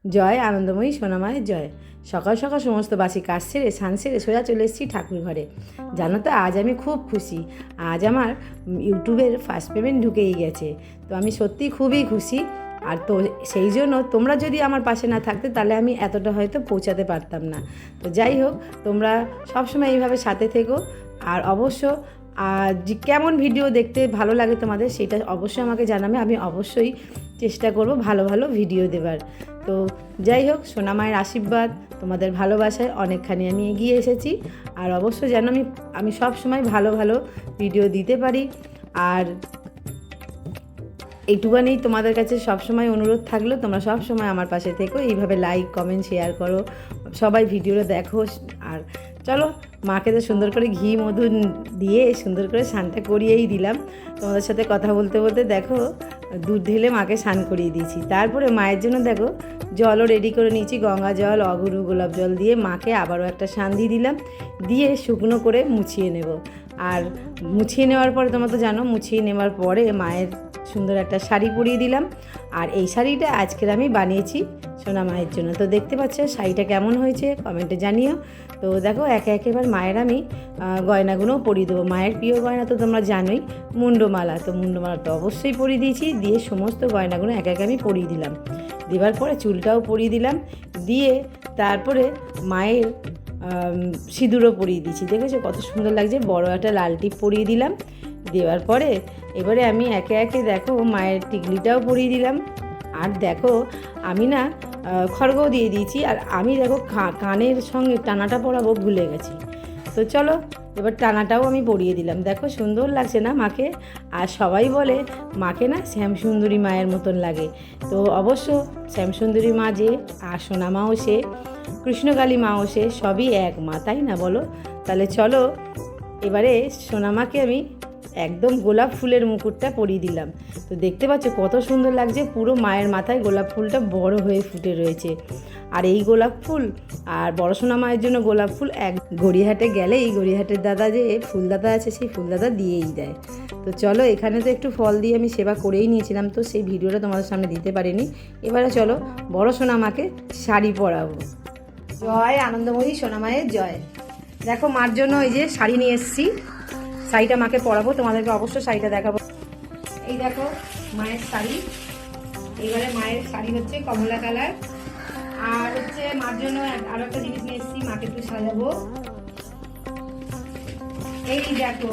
জয় আনন্দময়ী সোনামায়ের জয়। সকাল সকাল সমস্ত বাসি কাজ সেরে স্নান সেরে সোজা চলে এসেছি ঠাকুর ঘরে। জানো তো আজ আমি খুব খুশি। আজ আমার ইউটিউবের ফার্স্ট পেমেন্ট ঢুকেই গেছে। তো আমি সত্যি খুবই খুশি। আর তো সেই জন্য তোমরা যদি আমার পাশে না থাকতে তাহলে আমি এতটা হয়তো পৌঁছাতে পারতাম না। তো যাই হোক, তোমরা সবসময় এইভাবে সাথে থেকো। আর অবশ্য কেমন ভিডিও দেখতে ভালো লাগে তোমাদের সেটা অবশ্যই আমাকে জানাবে। আমি অবশ্যই চেষ্টা করব ভালো ভালো ভিডিও দেবার। তো যাই হোক, সোনা মায়ের আশীর্বাদ, তোমাদের ভালোবাসায় অনেকখানি আমি এগিয়ে এসেছি। আর অবশ্যই যেন আমি সব সময় ভালো ভালো ভিডিও দিতে পারি। আর এইটুখানেই তোমাদের কাছে সবসময় অনুরোধ থাকলো, তোমরা সবসময় আমার পাশে থেকো, এইভাবে লাইক কমেন্ট শেয়ার করো, সবাই ভিডিওটা দেখো। আর চলো, মাকে তো সুন্দর করে ঘি মধু দিয়ে সুন্দর করে স্নানটা করিয়েই দিলাম। তোমাদের সাথে কথা বলতে বলতে দেখো দুধ ঢেলে মাকে স্নান করিয়ে দিয়েছি। তারপরে মায়ের জন্য দেখো জলও রেডি করে নিয়েছি, গঙ্গা জল, অগুরু, গোলাপ জল দিয়ে মাকে আবারও একটা স্নান দিয়ে দিলাম, দিয়ে শুকনো করে মুছিয়ে নেব। আর মুছিয়ে নেওয়ার পরে তোমরা তো জানো, মুছিয়ে নেওয়ার পরে মায়ের সুন্দর একটা শাড়ি পরিয়ে দিলাম। আর এই শাড়িটা আজকের আমি বানিয়েছি সোনা মায়ের জন্য। তো দেখতে পাচ্ছ শাড়িটা কেমন হয়েছে কমেন্টে জানিও। তো দেখো একে একেবার মায়ের আমি গয়নাগুলোও পরিয়ে দেবো। মায়ের প্রিয় গয়না তো তোমরা জানোই, মুন্ডমালা। তো মুন্ডমালা তো অবশ্যই পরিয়ে দিয়েছি, দিয়ে সমস্ত গয়নাগুলো একে একে আমি পরিয়ে দিলাম। দেওয়ার পরে চুলটাও পরিয়ে দিলাম, দিয়ে তারপরে মায়ের সিঁদুরও পরিয়ে দিয়েছি। দেখেছো কত সুন্দর লাগছে, বড় একটা লাল টিপ পরিয়ে দিলাম। দেওয়ার পরে এবারে আমি একে একে দেখো মায়ের টিকলিটাও পরিয়ে দিলাম। আর দেখো আমি না খড়গও দিয়ে দিয়েছি। আর আমি দেখো কানের সঙ্গে টানাটা পরাবো ভুলে গেছি। তো চলো এবার টানাটাও আমি পরিয়ে দিলাম। দেখো সুন্দর লাগছে না মাকে? আর সবাই বলে মাকে না শ্যামসুন্দরী মায়ের মতন লাগে। তো অবশ্য শ্যামসুন্দরী মা যে, আর সোনা মাও সে, কৃষ্ণকালী মাও সে, সবই এক মা, তাই না বলো? তাহলে চলো এবারে সোনামাকে আমি একদম গোলাপ ফুলের মুকুটটা পরিয়ে দিলাম। তো দেখতে পাচ্ছ কত সুন্দর লাগছে, পুরো মায়ের মাথায় গোলাপ ফুলটা বড় হয়ে ফুটে রয়েছে। আর এই গোলাপ ফুল আর বড় সোনা মায়ের জন্য গোলাপ ফুল এক গড়িয়াহাটে গেলেই গড়িয়াহাটের দাদা যে ফুলদাদা আছে সেই ফুলদাদা দিয়েই দেয়। তো চলো, এখানে তো একটু ফল দিয়ে আমি সেবা করেই নিয়েছিলাম, তো সেই ভিডিওটা তোমাদের সামনে দিতে পারিনি। এবারে চলো বড় সোনা মাকে শাড়ি পরাবো। জয় আনন্দময়ী সোনা মায়ের জয়। দেখো মার জন্য এই যে শাড়ি নিয়ে এসেছি, শাড়িটা মাকে পরাবো, তোমাদেরকে অবশ্যই শাড়িটা দেখাবো। এই দেখো মায়ের শাড়ি। এবারে মায়ের শাড়ি হচ্ছে কমলা কালার। আর হচ্ছে মার জন্য আরো একটা জিনিস নিয়ে এসেছি, মাকে একটু সাজাবো। এই দেখো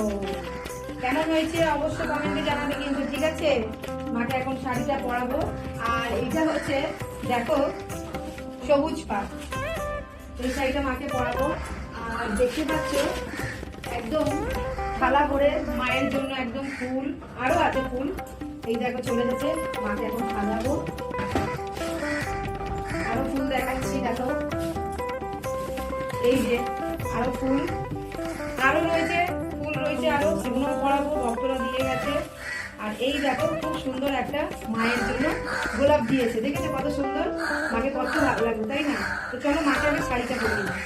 কেমন হয়েছে অবশ্যই কমেন্টে জানাবে কিন্তু, ঠিক আছে? মাকে এখন শাড়িটা পরাবো। আর এইটা হচ্ছে দেখো সবুজ পাট, এই শাড়িটা মাকে পরাবো। আর দেখতে পাচ্ছ একদম থালা ভরে মায়ের জন্য একদম ফুল, আরো আছে ফুল। এই দেখো চলে যাচ্ছে, মাকে এখন সাজাবো। আরো ফুল দেখাচ্ছি, দেখো এই যে আরো ফুল, আরো রয়েছে ফুল রয়েছে আরো, সেগুলো পরাবো, ভক্তরা দিয়ে গেছে। আর এই দেখো খুব সুন্দর একটা মায়ের জন্য গোলাপ দিয়েছে, দেখেছো কত সুন্দর? মাকে কত ভালো লাগবে, তাই না? তো চলো মাকে আমি শাড়িটা পরিয়ে দিই।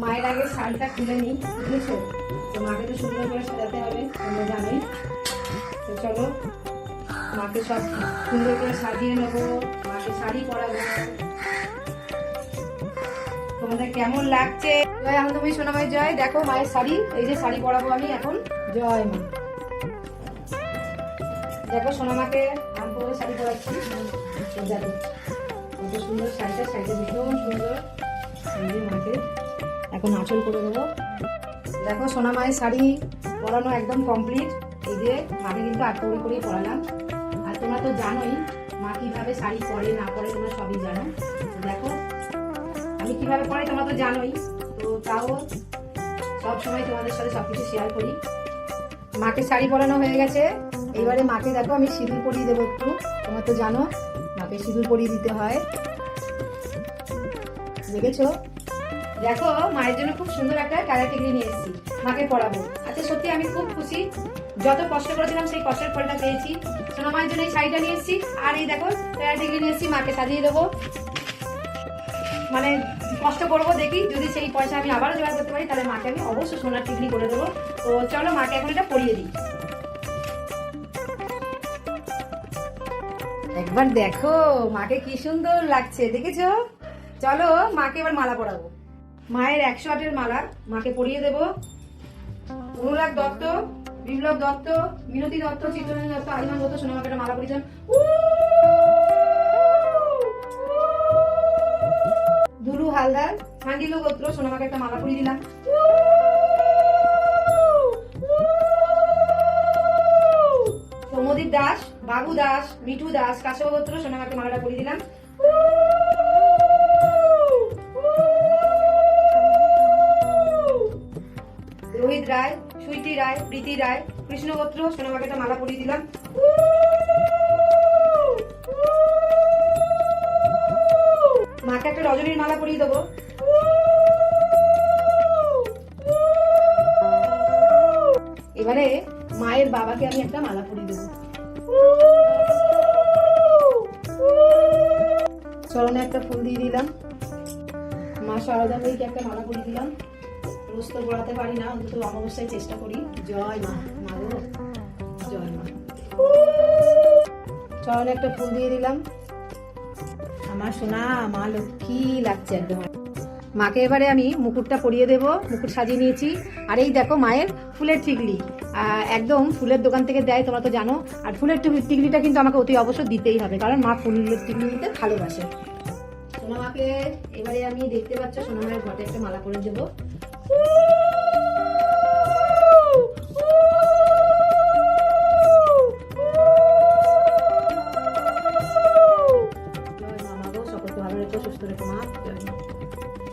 মায়ের আগে শাড়িটা খুলে নিই, বুঝেছো? তো মাকে তো সুন্দর করে সাজাতে হবে, তোমরা জানোই। তো চলো মাকে সব সুন্দর করে সাজিয়ে নেবো, মাকে শাড়ি পরাবো। তোমাদের কেমন লাগছে? জয় আনন্দময়ী সোনা মায়ের জয়। দেখো মায়ের শাড়ি, এই যে শাড়ি পরাবো আমি এখন। জয় মা। দেখো সোনা মাকে আমি করে শাড়ি পরাচ্ছি। দেখো কত সুন্দর শাড়িটা, শাড়িটা ভীষণ সুন্দর। মাকে এখন আঁচল করে দেবো। দেখো সোনা মায়ের শাড়ি পরানো একদম কমপ্লিট। এই যে মাকে কিন্তু আটকড়ি করে পরালাম। আর তোমরা তো জানোই মা কিভাবে শাড়ি পরে না পরে, তোমরা সবই জানো। দেখো আমি কিভাবে পরে তোমরা তো জানোই, তো তাও সব সময় তোমাদের সাথে সবকিছু শেয়ার করি। মাকে শাড়ি পরানো হয়ে গেছে। এইবারে মাকে দেখো আমি সিঁদুর পরিয়ে দেবো একটু। তোমরা তো জানো মাকে সিঁদুর পরিয়ে দিতে হয়, দেখেছো? দেখো মায়ের জন্য খুব সুন্দর একটা কালার টিকলি নিয়ে এসেছি, মাকে পরাবো। আচ্ছা সত্যি আমি খুব খুশি, যত কষ্ট করেছিলাম সেই কষ্টের ফলটা পেয়েছি। সোনা মায়ের জন্য এই শাড়িটা নিয়ে এসেছি, আর এই দেখো কালার টিকলি নিয়ে এসেছি, মাকে সাজিয়ে দেবো। মানে কষ্ট করবো, দেখি যদি সেই পয়সা আমি আবারও জোগাড় করতে পারি তাহলে মাকে আমি অবশ্যই সোনার টিকলি করে দেবো। তো চলো মাকে এখন এটা পরিয়ে দিই। একবার দেখো মাকে কি সুন্দর লাগছে, দেখেছো? চলো মাকে এবার মালা পরাবো। মায়ের 108-এর মালা মাকে পরিয়ে দেবো। অনুরাগ দত্ত, বিপ্লব দত্ত, মিনতি দত্ত, চিত্তরঞ্জন দত্ত, আদিমান দত্ত সোনামাকে একটা মালা পরিয়ে দিলাম। দুলু হালদার, সান্ডিলো গোত্র সোনামাকে একটা মালা পরিয়ে দিলাম। সৌমদীপ দাস, বাবু দাস, মিঠু দাস, কাশ্যপ গোত্র সোনামাকে মালাটা পরিয়ে দিলাম। রোহিত রায়, সুইটি রায়, প্রীতি রায়, কৃষ্ণ গোত্র সোনামাকে একটা মালা পরিয়ে দিলাম। মাকে একটা রজনীর মালা পরিয়ে দেবো। এবারে মায়ের বাবাকে আমি একটা মালা পরিয়ে দেবো। চরণে একটা ফুল দিয়ে দিলাম। মা শারদা মেয়েকে একটা মালা পরিয়ে দিলাম। রোজ তো পড়াতে পারি না, অন্তত অমাবস্যায় চেষ্টা করি। জয় মা, মা গো জয় মা। চরণে একটা ফুল দিয়ে দিলাম। আমার সোনা মা লক্ষ্মী লাগছে একদম। মাকে এবারে আমি মুকুটটা পরিয়ে দেব। মুকুট সাজিয়ে নিয়েছি। আর এই দেখো মায়ের ফুলের টিকলি, একদম ফুলের দোকান থেকে দেয়, তোমরা তো জানো। আর ফুলের টিকলিটা কিন্তু আমাকে অতি অবশ্য দিতেই হবে, কারণ মা ফুলের টিকলি দিতে ভালোবাসে। সোনা মাকে এবারে আমি দেখতে পাচ্ছ সোনা মায়ের ঘটে একটা মালা করে দেবো।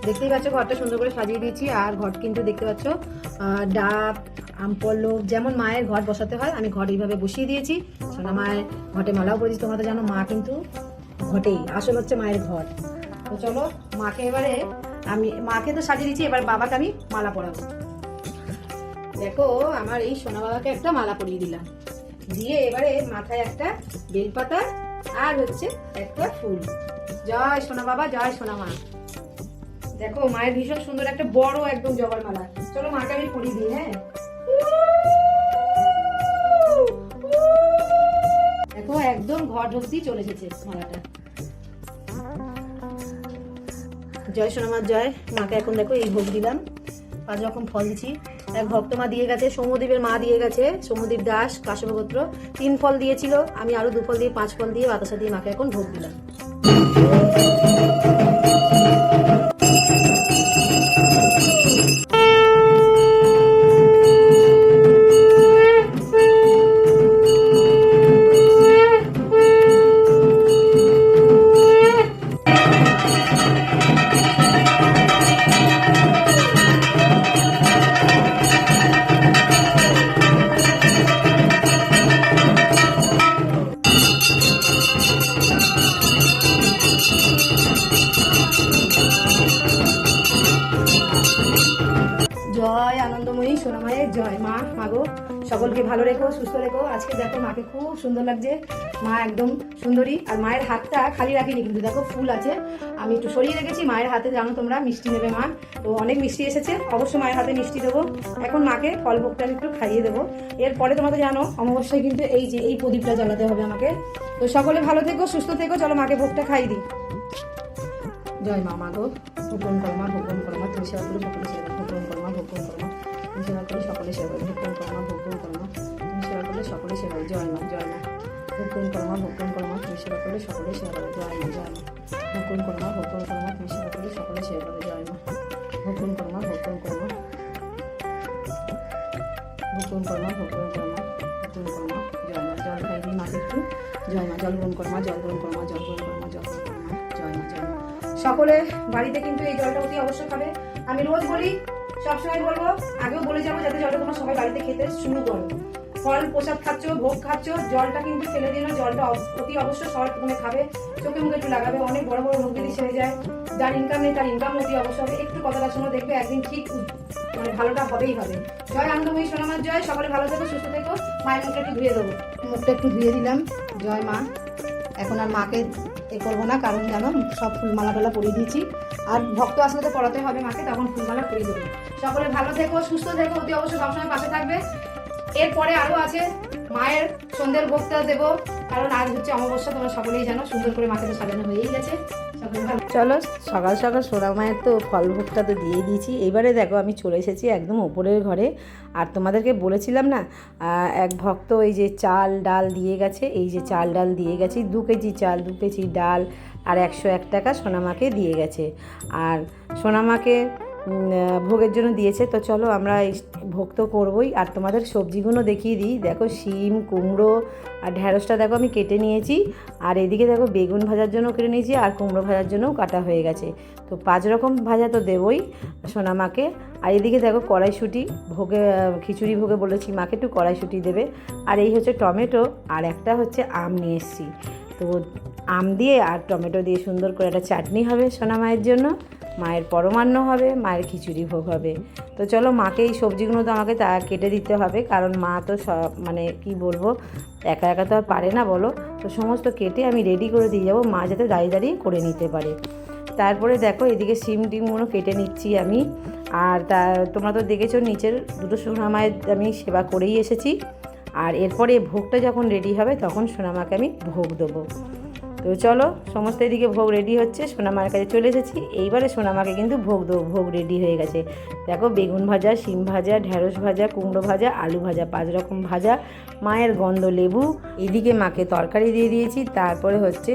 দেখতেই পাচ্ছ ঘরটা সুন্দর করে সাজিয়ে দিয়েছি। আর ঘট কিন্তু দেখতে পাচ্ছ ডাব, আমপল্লব, যেমন মায়ের ঘট বসাতে হয় আমি ঘট এইভাবে বসিয়ে দিয়েছি। সোনা মায়ের ঘটে মালাও করেছি। তোমরা তো জানো মা কিন্তু ঘটেই আসল হচ্ছে মায়ের ঘট। তো চলো মাকে এবারে মাকে তো সাজিয়ে দিয়েছি, এবার বাবাকে আমি মালা পরাবো। দেখো আমার এই সোনা বাবাকে একটা মালা পরিয়ে দিলাম, দিয়ে এবারে মাথায় একটা বেলপাতা আর হচ্ছে একটা ফুল। জয় সোনা বাবা, জয় সোনা মা। দেখো মায়ের ভীষণ সুন্দর একটা বড় একদম জবার মালা। চলো মাকে আমি পরিয়ে দিই। হ্যাঁ দেখো একদম ঘর ঢুকতেই চলে এসেছে মালাটা। জয় সোনা মা জয়। মাকে এখন দেখো এই ভোগ দিলাম, 5 রকম ফল দিচ্ছি। এক ভক্ত মা দিয়ে গেছে, সৌম্যদীপের মা দিয়ে গেছে, সৌম্যদীপ দাস, কাশ্যপ গোত্র 3 ফল দিয়েছিল। আমি আরো 2 ফল দিয়ে 5 ফল দিয়ে বাতাসা দিয়ে মাকে এখন ভোগ দিলাম। জয় আনন্দময়ী সোনা মায়ের জয়। মা মাগো সকলকে ভালো রেখো, সুস্থ রেখো। আজকে দেখো মাকে খুব সুন্দর লাগছে, মা একদম সুন্দরী। আর মায়ের হাতটা খালি রাখিনি কিন্তু, দেখো ফুল আছে, আমি একটু সরিয়ে রেখেছি। মায়ের হাতে জানো তোমরা মিষ্টি নেবে মা, তো অনেক মিষ্টি এসেছে, অবশ্যই মায়ের হাতে মিষ্টি দেবো। এখন মাকে ফল ভোগটা একটু খাইয়ে দেবো। এরপরে তোমরা তো জানো অমাবস্যায় কিন্তু এই প্রদীপটা জ্বালাতে হবে আমাকে। তো সকলে ভালো থেকো, সুস্থ থেকো। চলো মাকে ভোগটা খাইয়ে দিই। জয় মা, মা গো ভোগন করো মা, ভোগন করো মা, তুমি সেবা করে সকলে সেবা ভোগন করো মা, ভোগন করো মা, তুমি সেবা করে সকলে সেবা ভোগন করো মা, ভোগন করো মা, তুমি সেবা করলে সকলে সেবা। জয় মা, জয় মা। ভোগন করো মা, ভোগন করো মা, তুমি সেবা করলে সকলে সেবা করে। জয় মা, জয় মা। ভোগন করো মা, ভোগন করো মা, তুমি সেবা করলে সকলে সেবা করে। জয় মা। ভোগন করো মা, ভোগন করো মা, ভোগন করো মা, ভোগন করো মা, ভোগন করো মা। জয় মা। জল খাই দিই মাকে একটু। জয় মা। জল গ্রহণ করো মা, জল গ্রহণ করো মা, জল গ্রহণ করো মা, জল গ্রহণ করো মা। জয় মা, জয় মা। সকলে বাড়িতে কিন্তু এই জলটা অতি অবশ্যই খাবে। আমি রোজ বলি, সবসময় বলবো, আগেও বলে যাবো, যাতে জলটা তোমরা সবাই বাড়িতে খেতে শুরু করো। ফল প্রসাদ খাচ্ছ, ভোগ খাচ্ছ, জলটা কিন্তু ফেলে দিও না। জলটা অতি অবশ্যই সবার প্রথমে খাবে, চোখে মুখে একটু লাগাবে। অনেক বড় বড় রোগ যদি সেরে যায়, যার ইনকাম নেই তার ইনকাম অতি অবশ্যই হবে। একটু কথাটা শোনো, দেখবে একদিন ঠিক মানে ভালোটা হবেই হবে। জয় আনন্দময়ী সোনা মার জয়। সকলে ভালো থেকো, সুস্থ থেকো। মায়ের মুখটা একটু ধুয়ে দেবো। মুখটা একটু ধুয়ে দিলাম। জয় মা। এখন আর মাকে করবো না, কারণ জানো সব ফুলমালা টালা পরিয়ে দিয়েছি। আর ভক্ত আসলে তো পড়াতে হবে মাকে, তখন ফুলমালা পরিয়ে দেবো। সকলে ভালো থেকো, সুস্থ থেকো, অতি অবশ্যই সবসময় পাশে থাকবে। এরপরে আরো আছে মায়ের সন্ধ্যের ভোগটা দেবো, কারণ আজ হচ্ছে অমাবস্যা, তোমরা সকলেই জানো। সুন্দর করে মাকে তো সাজানো হয়েই গেছে। চলো সকাল সকাল সোনা মায়ের তো ফল ভোগটা তো দিয়ে দিয়েছি। এবারে দেখো আমি চলে এসেছি একদম ওপরের ঘরে। আর তোমাদেরকে বলেছিলাম না, এক ভক্ত এই যে চাল ডাল দিয়ে গেছে, এই যে চাল ডাল দিয়ে গেছে, 2 কেজি চাল 2 কেজি ডাল আর 101 টাকা সোনামাকে দিয়ে গেছে। আর সোনামাকে ভোগের জন্য দিয়েছে। তো চলো আমরা ভোগ তো করবোই। আর তোমাদের সবজিগুলো দেখিয়ে দিই। দেখো শিম, কুমড়ো আর ঢ্যাঁড়সটা দেখো আমি কেটে নিয়েছি। আর এদিকে দেখো বেগুন ভাজার জন্য কেটে নিয়েছি, আর কুমড়ো ভাজার জন্যও কাটা হয়ে গেছে। তো 5 রকম ভাজা তো দেবই সোনামাকে। আর এদিকে দেখো কড়াইশুঁটি, ভোগে খিচুড়ি ভোগে বলেছি মাকে একটু কড়াইশুঁটি দেবে। আর এই হচ্ছে টমেটো, আর একটা হচ্ছে আম নিয়ে এসেছি। তো আম দিয়ে আর টমেটো দিয়ে সুন্দর করে একটা চাটনি হবে সোনা মায়ের জন্য, মায়ের পরমান্ন হবে, মায়ের খিচুড়ি ভোগ হবে। তো চলো মাকে এই সবজিগুলো তো আমাকে তা কেটে দিতে হবে, কারণ মা তো সব মানে কি বলবো, একা একা তো আর পারে না বলো। তো সমস্ত কেটে আমি রেডি করে দিয়ে যাবো, মা যাতে দাঁড়িয়ে দাঁড়িয়ে করে নিতে পারে। তারপরে দেখো এদিকে সিম টিমগুলো কেটে নিচ্ছি আমি। আর তোমরা তো দেখেছো নিচের 2টো সোনা মায়ের আমি সেবা করেই এসেছি। আর এরপরে ভোগটা যখন রেডি হবে তখন সোনামাকে আমি ভোগ দেবো। তো চলো সমস্ত এদিকে ভোগ রেডি হচ্ছে, সোনামার কাছে চলে এসেছি। এইবারে সোনামাকে কিন্তু ভোগ দেবো। ভোগ রেডি হয়ে গেছে। দেখো বেগুন ভাজা, শিম ভাজা, ঢ্যাঁড়স ভাজা, কুমড়ো ভাজা, আলু ভাজা, 5 রকম ভাজা, মায়ের গন্ধ লেবু। এদিকে মাকে তরকারি দিয়ে দিয়েছি, তারপরে হচ্ছে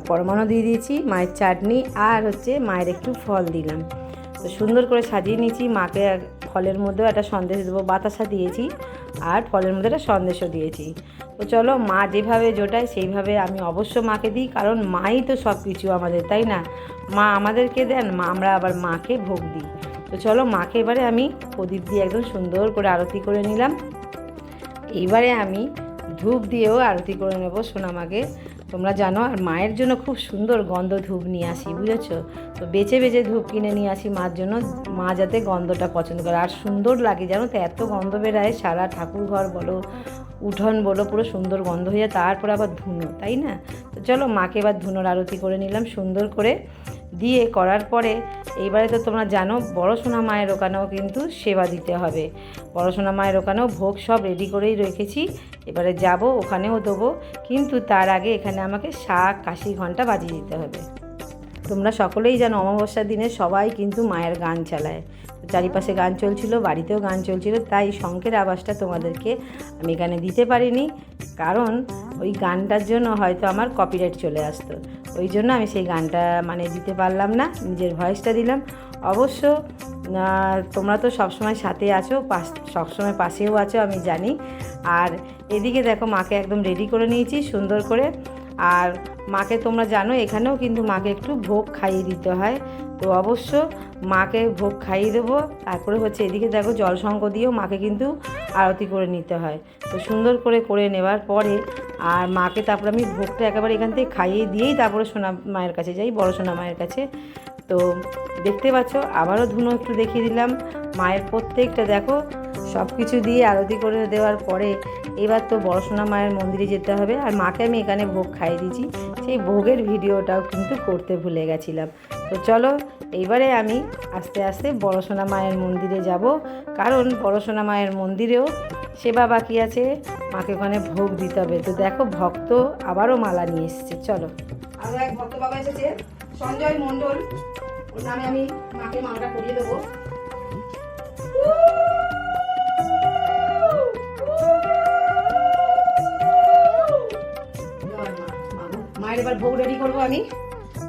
পরমান্ন দিয়ে দিয়েছি, মায়ের চাটনি, আর হচ্ছে মায়ের একটু ফল দিলাম। তো সুন্দর করে সাজিয়ে নিয়েছি। মাকে ফলের মধ্যেও একটা সন্দেশ দেবো, বাতাসা দিয়েছি, আর ফলের মধ্যে একটা সন্দেশও দিয়েছি। তো চলো মা যেভাবে জোটায় সেইভাবে আমি অবশ্য মাকে দিই, কারণ মাই তো সব কিছু আমাদের, তাই না? মা আমাদেরকে দেন, আমরা আবার মাকে ভোগ দিই। তো চলো মাকে এবারে আমি প্রদীপ দিয়ে একদম সুন্দর করে আরতি করে নিলাম। এইবারে আমি ধূপ দিয়েও আরতি করে নেব সোনামাকে। তোমরা জানো, আর মায়ের জন্য খুব সুন্দর গন্ধ ধূপ নিয়ে আসি, বুঝেছো? তো বেছে বেছে ধূপ কিনে নিয়ে আসি মার জন্য, মা যাতে গন্ধটা পছন্দ করে। আর সুন্দর লাগে জানো তো, এত গন্ধ বেরায়, সারা ঠাকুর ঘর বলো, উঠোন বলো, পুরো সুন্দর গন্ধ হয়ে যায়। তারপরে আবার ধুনো, তাই না? তো চলো মাকে এবার ধুনোর আরতি করে নিলাম সুন্দর করে। দিয়ে করার পরে এইবারে তো তোমরা জানো বড় সোনা মায়ের ওখানেও কিন্তু সেবা দিতে হবে। বড় সোনা মায়ের ওখানেও ভোগ সব রেডি করেই রেখেছি। এবারে যাব, ওখানেও দেবো, কিন্তু তার আগে এখানে আমাকে শাঁখ, কাশি, ঘণ্টা বাজিয়ে দিতে হবে। তোমরা সকলেই জানো অমাবস্যার দিনে সবাই কিন্তু মায়ের গান চালায়। চারিপাশে গান চলছিল, বাড়িতেও গান চলছিল, তাই শঙ্খের আওয়াজটা তোমাদেরকে আমি এখানে দিতে পারিনি, কারণ ওই গানটার জন্য হয়তো আমার কপিরাইট চলে আসতো। ওই জন্য আমি সেই গানটা মানে দিতে পারলাম না, নিজের ভয়েসটা দিলাম। অবশ্য তোমরা তো সবসময় সাথে আছো, সবসময় পাশেও আছো আমি জানি। আর এদিকে দেখো মাকে একদম রেডি করে নিয়েছি সুন্দর করে। আর মাকে তোমরা জানো এখানেও কিন্তু মাকে একটু ভোগ খাইয়ে দিতে হয়। তো অবশ্য মাকে ভোগ খাইয়ে দেবো। তারপরে হচ্ছে এদিকে দেখো জলশঙ্খ দিয়েও মাকে কিন্তু আরতি করে নিতে হয়। তো সুন্দর করে নেওয়ার পরে আর মাকে তারপরে আমি ভোগটা একেবারে এখান থেকে খাইয়ে দিয়েই তারপরে সোনা মায়ের কাছে যাই, বড় সোনা মায়ের কাছে। তো দেখতে পাচ্ছ আবারও ধুনো একটু দেখিয়ে দিলাম। মায়ের প্রত্যেকটা দেখো সব কিছু দিয়ে আরতি করে দেওয়ার পরে এবার তো বড় সোনা মায়ের মন্দিরে যেতে হবে। আর মাকে আমি এখানে ভোগ খাইয়ে দিয়েছি, সেই ভোগের ভিডিওটাও কিন্তু করতে ভুলে গেছিলাম। তো চলো এইবারে আমি আস্তে আস্তে বড় সোনা মায়ের মন্দিরে যাব, কারণ বড় সোনা মায়ের মন্দিরেও সেবা বাকি আছে, মাকে ওখানে ভোগ দিতে হবে। তো দেখো ভক্ত আবারও মালা নিয়ে এসেছে। চলো আরও এক ভক্ত বাবা এসেছে, সঞ্জয় মণ্ডল, ওর নামে আমি মাকে মালাটা পরিয়ে দেবো। মায়ের এবার ভোগ রেডি করবো আমি।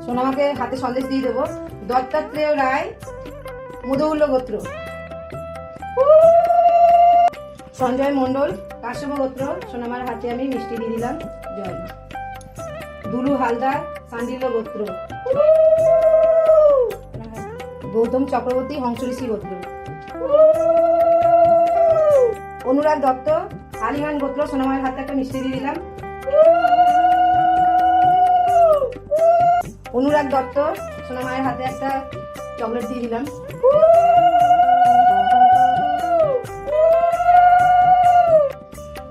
সোনামাকে হাতে সন্দেশ দিয়ে দেবো। দত্তাত্রেয় রায়, মধুল্য গোত্র। সঞ্জয় মণ্ডল, কাশ্যপ গোত্র। সোনামার হাতে আমি মিষ্টি দিয়ে দিলাম। জয় মা। দুলু হালদার, সান্ডিল্য গোত্র। গৌতম চক্রবর্তী, হংসঋষি গোত্র। অনুরাগ দত্ত, আলিমান গোত্র। সোনামায়ের হাতে একটা মিষ্টি দিয়ে দিলাম। অনুরাগ দত্ত, সোনামায়ের হাতে একটা চকলেট দিয়ে দিলাম।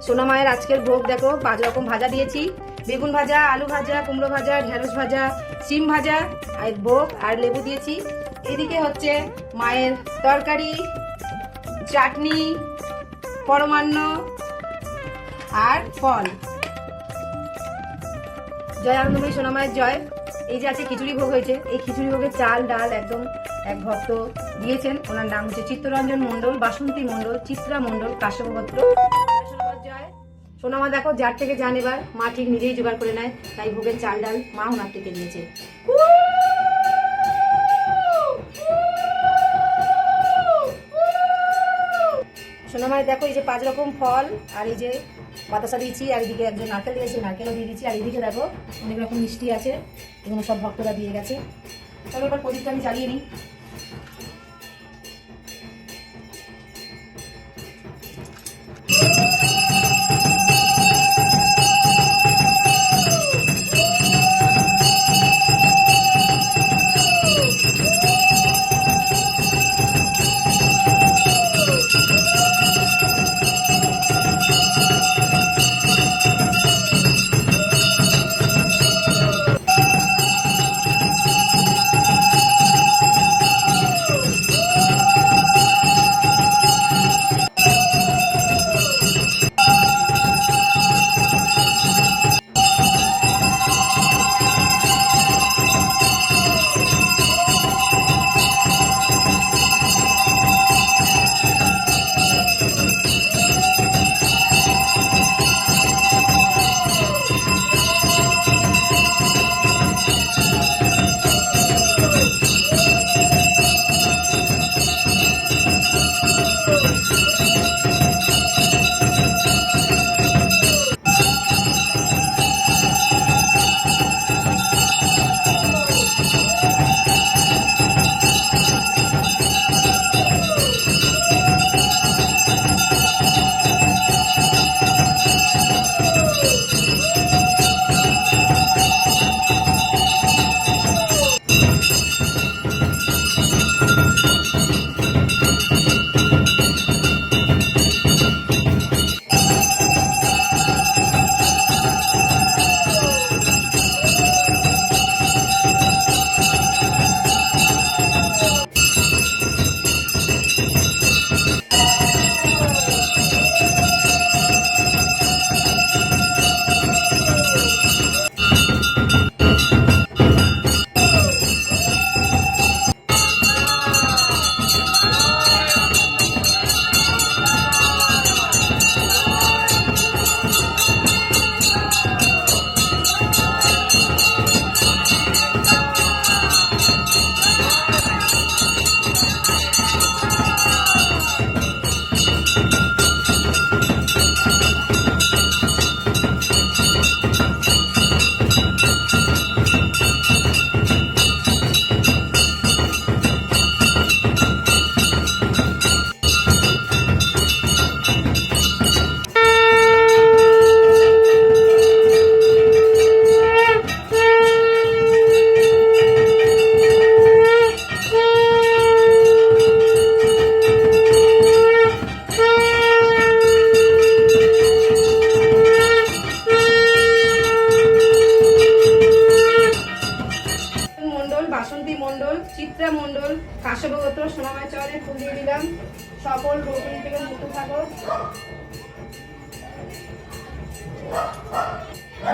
সোনামায়ের আজকের ভোগ দেখো 5 রকম ভাজা দিয়েছি, বেগুন ভাজা, আলু ভাজা, কুমড়ো ভাজা, ঢেঁড়স ভাজা, শিম ভাজা, আর ভোগ আর লেবু দিয়েছি। এদিকে হচ্ছে মায়ের তরকারি, চাটনি, পরমান্ন, আর ফল। জয় আনন্দময়ী সোনামায়ের জয়। এই যে আছে খিচুড়ি ভোগ হয়েছে, এই খিচুড়ি ভোগের চাল ডাল একদম এক ভক্ত দিয়েছেন, ওনার নাম হচ্ছে চিত্তরঞ্জন মণ্ডল, বাসন্তী মণ্ডল, চিত্রা মণ্ডল, কাশ্যপগোত্র। জয় সোনামা। দেখো যার থেকে যান, এবার মা ঠিক নিজেই জোগাড় করে নেয়, তাই ভোগের চাল ডাল মা ওনার থেকে নিয়েছে। সোনামায় দেখো এই যে 5 রকম ফল, আর এই যে বাতাসা দিয়েছি, আর এদিকে একজন নারকেল দিয়েছে, নারকেলও দিয়ে দিচ্ছি, আর এদিকে দেখো অনেক রকম মিষ্টি আছে, এগুলো সব ভক্তরা দিয়ে গেছে। চলো এবার প্রদীপটা আমি জ্বালিয়ে নিই। বাসন্তী মণ্ডল, চিত্রা মণ্ডল, কাশ্যপগোত্র সোনামায়ের চরণে ফুল দিয়ে দিলাম। সকল রোগী থেকে মুক্ত থাকো।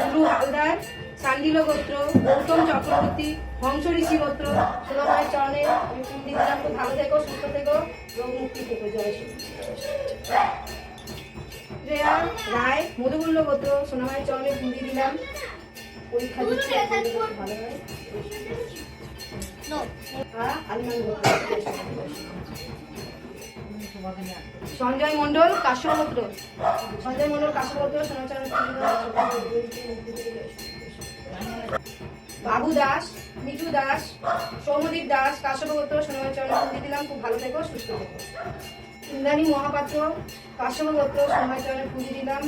গুরু হালদার, চান্ডিল গোত্র, গৌতম চক্রবর্তী, হংস ঋষি গোত্র সোনামায়ের চরণে আমি ফুল দিয়ে দিলাম। খুব ভালো থেকো, সুস্থ থেকো, রোগ মুক্তি থেকো। জয় শ্রী শ্রেয়া রায়, মধুমূল্য গোত্র সোনামায়ের চরণে ফুল দিয়ে দিলাম। পরীক্ষা দিচ্ছি ভালো হয়। সঞ্জয় মণ্ডল, কাশ্যপগোত্র, সঞ্জয় মণ্ডল কাশ্যপগোত্র সোনাচরণ। বাবু দাস, মিঠু দাস, সৌমদীপ দাস কাশ্যপগোত্র সোনামায়ের চরণে ফুল দিয়ে দিলাম। খুব ভালো থেকো, সুস্থ থেকো। ইন্দ্রাণী মহাপাত্র কাশ্যপগোত্র সোনামায়ের চরণে ফুল দিয়ে দিলাম।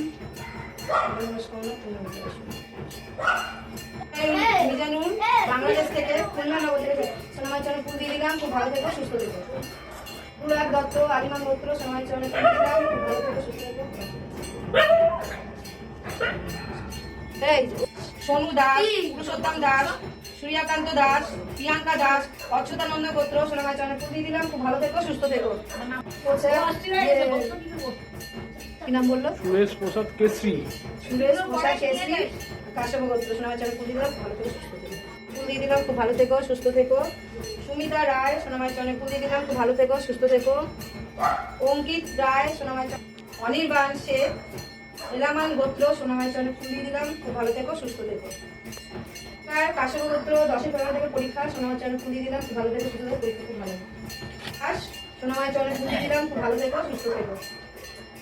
মিজানুর বাংলাদেশ থেকে, খুলনা নগর থেকে সোনামায়ের চরণে ফুল দিয়ে দিলাম। খুব ভালো থেকো, সুস্থ থেকো। পুরাগ দত্ত, আলিমান গোত্র সোনামায়ের চরণে ফুল দিলাম। খুব ভালো থেকো, সুস্থ থেকো। সোনু দাস, পুরুষোত্তম দাস, সূর্যকান্ত দাস, প্রিয়াঙ্কা দাস, অচ্যুতানন্দ গোত্র সোনামায়ের চরণে ফুল দিয়ে দিলাম। খুব ভালো থেকো, সুস্থ থেকো। কি নাম বললো? সুরেশ প্রসাদ কেশরী। সুরেশ প্রসাদ কেশরী কাশ্যপ গোত্র। সোনামার চরণে ফুল দিয়ে দিলাম, ভালো থেকো সুস্থ থেকো। ফুল দিয়ে দিলাম, খুব ভালো থেকো সুস্থ থেকো। সুমিতা রায় সোনামার চরণে ফুল দিয়ে দিলাম, খুব ভালো থেকো সুস্থ থেকো। অঙ্কিত রায় সোনামার চরণে, অনির্বাণ শেখ এলামান গোত্র সোনামার চরণে ফুল দিয়ে দিলাম, খুব ভালো থেকো সুস্থ থেকো। তার কাশ্যপ গোত্র 10 ফেব্রুয়ারি থেকে পরীক্ষা, সোনামার চরণে ফুল দিয়ে দিলাম, খুব ভালো থেকো সুস্থ থেকো, পরীক্ষা খুব ভালো। আস সোনামার চরণে ফুল দিয়ে দিলাম, খুব ভালো থেকো সুস্থ থেকো।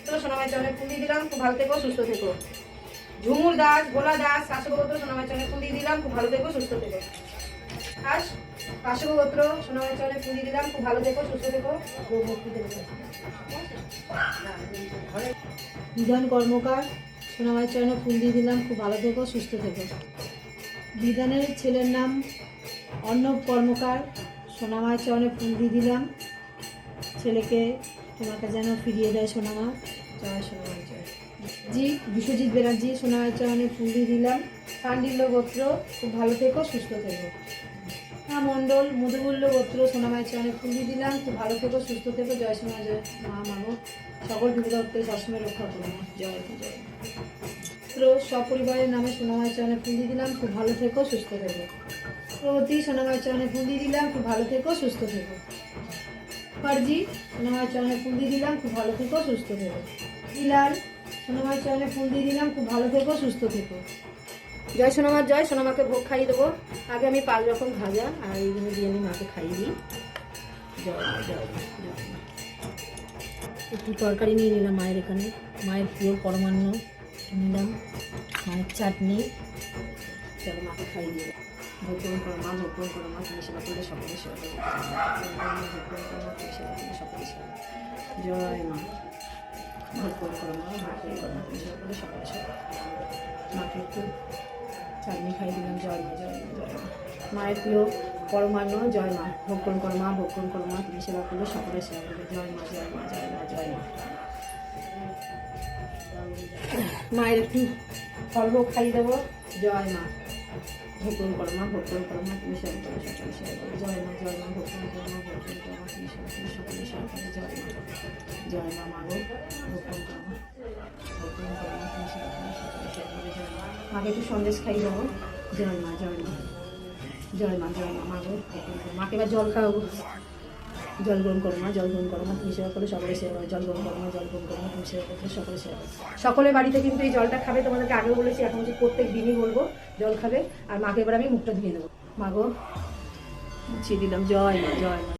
তো সোনামার চরণে ফুল দিয়ে দিলাম, খুব ভালো থেকো সুস্থ থেকো। ঝুমুর দাস গোলা দাস কাশ্যপ গোত্র সোনামার চরণে ফুল দিয়ে দিলাম, খুব ভালো থেকো সুস্থ থেকো। আস কাশ্যপ গোত্র সোনামার চরণে ফুল দিয়ে দিলাম, খুব ভালো থেকো সুস্থ থেকো। বিধান কর্মকার সোনামার চরণে ফুল দিয়ে দিলাম, খুব ভালো থেকো সুস্থ থেকো। বিধানের ছেলের নাম অর্ণব কর্মকার সোনামার চরণে ফুল দিয়ে দিলাম, ছেলেকে তোমাকে যেন ফিরিয়ে দেয় সোনামা, জয় সোনামার জয়। জি বিশ্বজিৎ ব্যানার্জি সোনামার চরণে ফুল দিয়ে দিলাম, পাণ্ডিল্য গোত্র, খুব ভালো থেকো সুস্থ থেকো। মণ্ডল মধুমূল্য গোত্র সোনামার চরণে ফুল দিয়ে দিলাম, খুব ভালো থেকো সুস্থ থেকো, জয় সোনা জয় মা মাগো, সকল বিপদকে সবসময় রক্ষা করো মা, জয় জয়। সপরিবারের নামে সোনামার চরণে ফুল দিয়ে দিলাম, খুব ভালো থেকো সুস্থ থেকো। প্রগতি সোনামার চরণে ফুল দিয়ে দিলাম, খুব ভালো থেকো সুস্থ থেকো। মুখার্জি সোনামার চরণে ফুল দিয়ে দিলাম, খুব ভালো থেকো সুস্থ থেকো। বিলাল সোনামার চরণে ফুল দিয়ে দিলাম, খুব ভালো থেকো সুস্থ থেকো। জয় সোনামার জয়। সোনামাকে ভোগ খাইয়ে দেবো। আগে আমি 5 রকম ভাজা আর এইগুলো দিয়ে আমি মাকে খাইয়ে দিই। জয় মা জয় মা জয় মা। একটু তরকারি নিয়ে নিলাম মায়ের এখানে, মায়ের প্রিয় পরমান্ন নিলাম, মায়ের চাটনি। চলো মাকে খাইয়ে দিই। ভোগ করো মা, ভোগ করো মা, তুমি সেবা করলে সকলে সেবা করবে। সকলে সেবা। জয় মা। ভোগ করো মা, ভোগ করো মা, তুমি সেবা করলে সকলে সেবা। মাকে একটু চাটনি খাইয়ে দিলাম। জয় মা জয় মা জয় মা। মায়ের প্রিয় পরমান্ন জয় মা। ভোগ করো মা, ভোগ করো মা, তুমি সেবা করলে সকলে সেবা করবে। জয় মা জয় মা জয় মা জয় মা। মায়ের একটু ফলভোগ খাইয়ে দেবো। জয় মা। ভোগ করো মা, ভোগ করো মা, তুমি সেবা করলে সকলে সেবা করবে। জয় মা জয় মা। ভোগ করো মা, ভোগ করো মা, তুমি সেবা করলে সকলে সেবা করবে। জয় মা জয় মা মাগো। ভোগ করো মা, ভোগ করো মা, তুমি সেবা করলে সকলে সেবা করবে। জয় মা। মাকে একটু সন্দেশ খাইয়ে দেবো। জয় মা জয় মা জয় মা জয় মা মাগো। মাকে এবার জল খাওয়াবো। জল গ্রহণ করো মা, জল গ্রহণ করো মা, তুমি সেবা করে সকলে সেবা করো। জল গ্রহণ করো মা, জল গ্রহণ করো মা, তুমি সেবা করলে সকলে সেবা করো। সকলের বাড়িতে কিন্তু এই জলটা খাবে, তোমাদেরকে আগেও বলেছি, এখন যে প্রত্যেক দিনই বলবো জল খাবে। আর মাকে এবার আমি মুখটা ধুয়ে দেবো। মাগো মুছিয়ে দিলাম। জয় মা জয় মা।